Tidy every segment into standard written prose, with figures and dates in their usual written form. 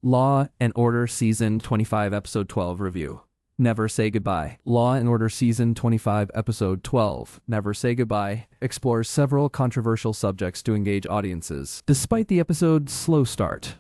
Law and Order Season 25 Episode 12 Review. Never Say Goodbye. Law and Order Season 25 Episode 12, Never Say Goodbye, explores several controversial subjects to engage audiences. Despite the episode's slow start,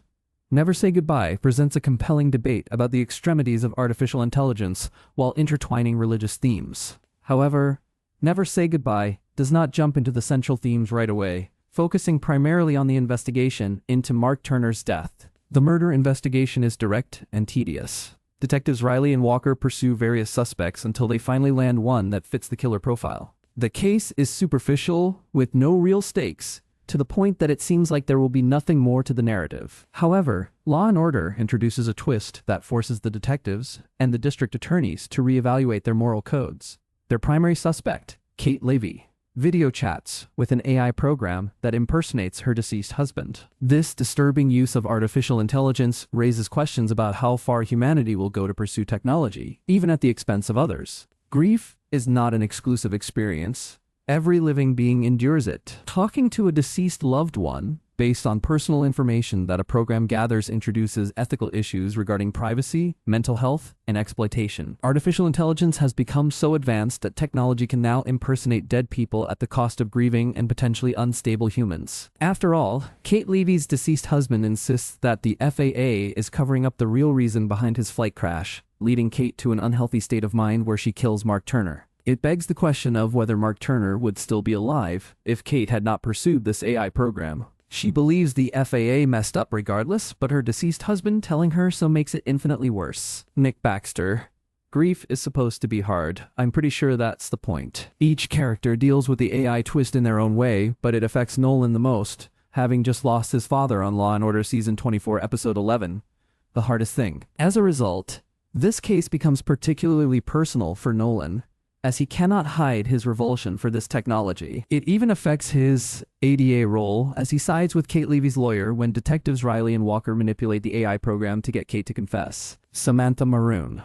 Never Say Goodbye presents a compelling debate about the extremities of artificial intelligence while intertwining religious themes. However, Never Say Goodbye does not jump into the central themes right away, focusing primarily on the investigation into Mark Turner's death. The murder investigation is direct and tedious. Detectives Riley and Walker pursue various suspects until they finally land one that fits the killer profile. The case is superficial, with no real stakes, to the point that it seems like there will be nothing more to the narrative. However, Law & Order introduces a twist that forces the detectives and the district attorneys to reevaluate their moral codes. Their primary suspect, Kate Levy, video chats with an AI program that impersonates her deceased husband. This disturbing use of artificial intelligence raises questions about how far humanity will go to pursue technology, even at the expense of others. Grief is not an exclusive experience. Every living being endures it. Talking to a deceased loved one, based on personal information that a program gathers, introduces ethical issues regarding privacy, mental health, and exploitation. Artificial intelligence has become so advanced that technology can now impersonate dead people at the cost of grieving and potentially unstable humans. After all, Kate Levy's deceased husband insists that the FAA is covering up the real reason behind his flight crash, leading Kate to an unhealthy state of mind where she kills Mark Turner. It begs the question of whether Mark Turner would still be alive if Kate had not pursued this AI program. She believes the FAA messed up regardless, but her deceased husband telling her so makes it infinitely worse. Nick Baxter. Grief is supposed to be hard. I'm pretty sure that's the point. Each character deals with the AI twist in their own way, but it affects Nolan the most, having just lost his father on Law & Order Season 24 Episode 11. The hardest thing. As a result, this case becomes particularly personal for Nolan, as he cannot hide his revulsion for this technology. It even affects his ADA role, as he sides with Kate Levy's lawyer when detectives Riley and Walker manipulate the AI program to get Kate to confess. Samantha Maroon.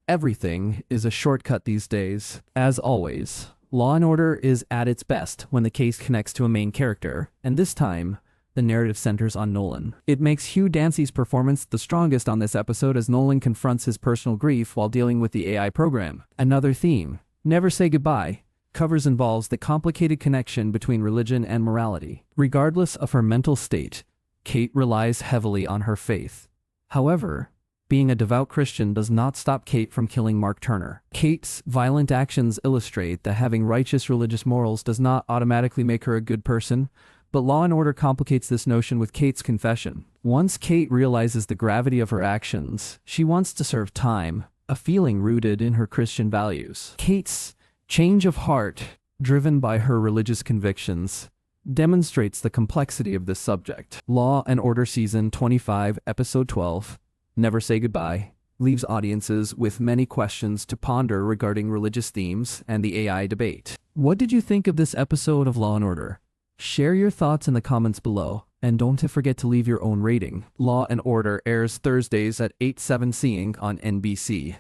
Everything is a shortcut these days. As always, Law & Order is at its best when the case connects to a main character, and this time, the narrative centers on Nolan. It makes Hugh Dancy's performance the strongest on this episode as Nolan confronts his personal grief while dealing with the AI program. Another theme, Never Say Goodbye, involves the complicated connection between religion and morality. Regardless of her mental state, Kate relies heavily on her faith. However, being a devout Christian does not stop Kate from killing Mark Turner. Kate's violent actions illustrate that having righteous religious morals does not automatically make her a good person, but Law & Order complicates this notion with Kate's confession. Once Kate realizes the gravity of her actions, she wants to serve time, a feeling rooted in her Christian values. Kate's change of heart, driven by her religious convictions, demonstrates the complexity of this subject. Law & Order Season 25, Episode 12, Never Say Goodbye, leaves audiences with many questions to ponder regarding religious themes and the AI debate. What did you think of this episode of Law & Order? Share your thoughts in the comments below, and don't forget to leave your own rating. Law & Order airs Thursdays at 8/7 Seeing on NBC.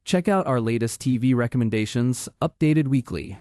Check out our latest TV recommendations, updated weekly.